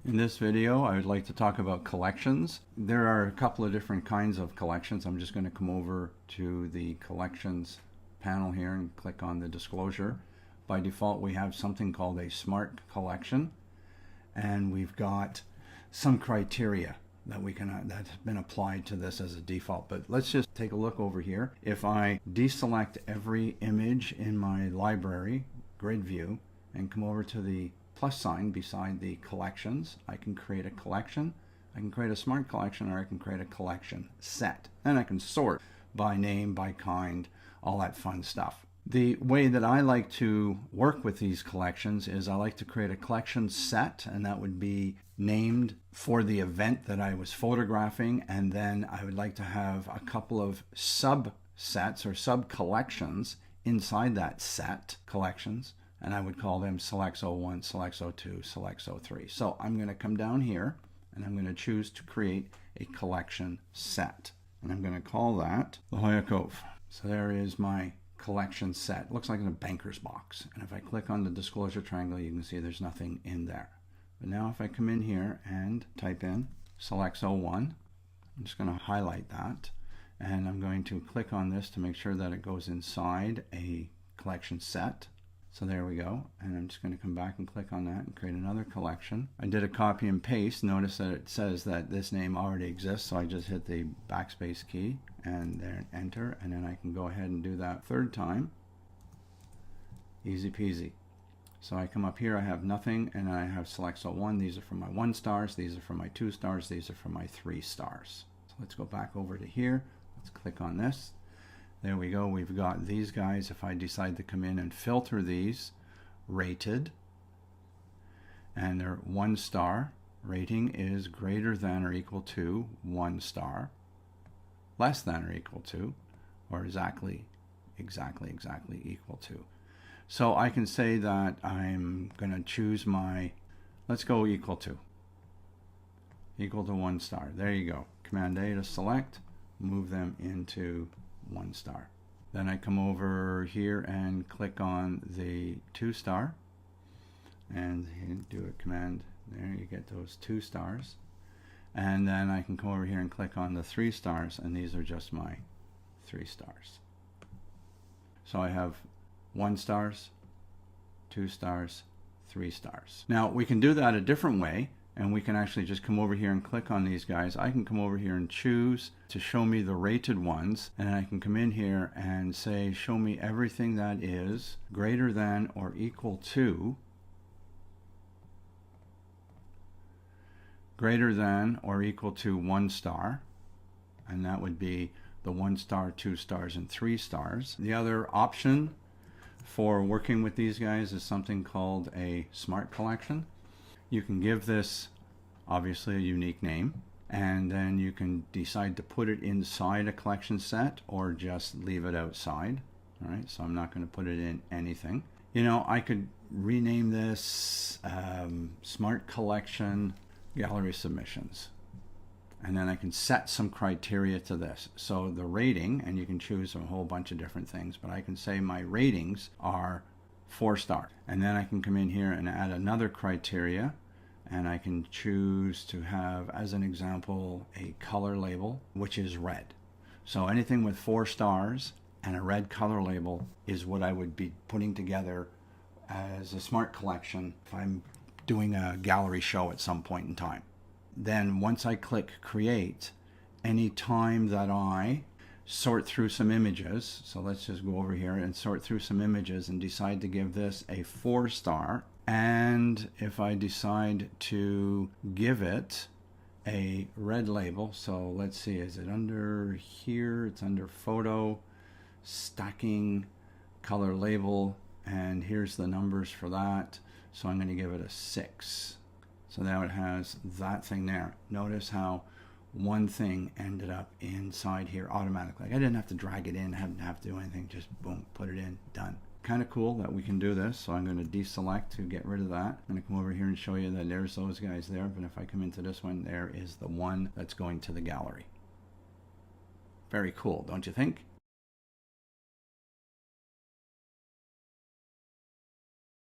In this video, I would like to talk about collections. There are a couple of different kinds of collections. I'm just going to come over to the collections panel here and click on the disclosure. By default, we have something called a smart collection, and we've got some criteria that that's been applied to this as a default. But let's just take a look over here. If I deselect every image in my library grid view and come over to the plus sign beside the collections, I can create a collection, I can create a smart collection, or I can create a collection set. Then I can sort by name, by kind, all that fun stuff. The way that I like to work with these collections is I like to create a collection set, and that would be named for the event that I was photographing, and then I would like to have a couple of subsets or sub-collections inside that set collections, and I would call them selects 01, selects 02, selects 03. So I'm going to come down here and I'm going to choose to create a collection set, and I'm going to call that La Jolla Cove. So there is my collection set. It looks like in a banker's box, and if I click on the disclosure triangle, you can see there's nothing in there. But now if I come in here and type in selects 01, I'm just going to highlight that, and I'm going to click on this to make sure that it goes inside a collection set. So there we go, and I'm just going to come back and click on that and create another collection. I did a copy and paste. Notice that it says that this name already exists, so I just hit the backspace key and then enter, and then I can go ahead and do that third time. Easy peasy. So I come up here, I have nothing, and I have selects 01. These are for my 1 stars, these are for my 2 stars, these are for my 3 stars. So let's go back over to here. Let's click on this. There we go. We've got these guys. If I decide to come in and filter these, rated, and their 1 star rating is greater than or equal to 1 star, less than or equal to, or exactly equal to. So I can say that I'm going to choose my, let's go equal to 1 star. There you go. Command A to select, move them into 1 star. Then I come over here and click on the 2 star, and do a command there, you get those 2 stars. And then I can come over here and click on the 3 stars, and these are just my 3 stars. So I have 1 stars, 2 stars, 3 stars. Now we can do that a different way, and we can actually just come over here and click on these guys. I can come over here and choose to show me the rated ones, and I can come in here and say show me everything that is greater than or equal to 1 star, and that would be the 1 star, 2 stars, and 3 stars. The other option for working with these guys is something called a smart collection. You can give this obviously a unique name, and then you can decide to put it inside a collection set or just leave it outside. All right, so I'm not going to put it in anything. You know, I could rename this Smart Collection Gallery Submissions, and then I can set some criteria to this. So the rating, and you can choose a whole bunch of different things, but I can say my ratings are 4 star, and then I can come in here and add another criteria, and I can choose to have, as an example, a color label which is red. So anything with 4 stars and a red color label is what I would be putting together as a smart collection if I'm doing a gallery show at some point in time. Then once I click create, any time that I sort through some images, so let's just go over here and sort through some images and decide to give this a 4 star, and if I decide to give it a red label, so let's see, is it under here? It's under photo, stacking, color label, and here's the numbers for that. So I'm going to give it a 6. So now it has that thing there. Notice how one thing ended up inside here automatically. I didn't have to drag it in, I didn't have to do anything, just boom, put it in, done. Kind of cool that we can do this. So I'm going to deselect to get rid of that. I'm going to come over here and show you that there's those guys there, but if I come into this one, there is the one that's going to the gallery. Very cool, don't you think?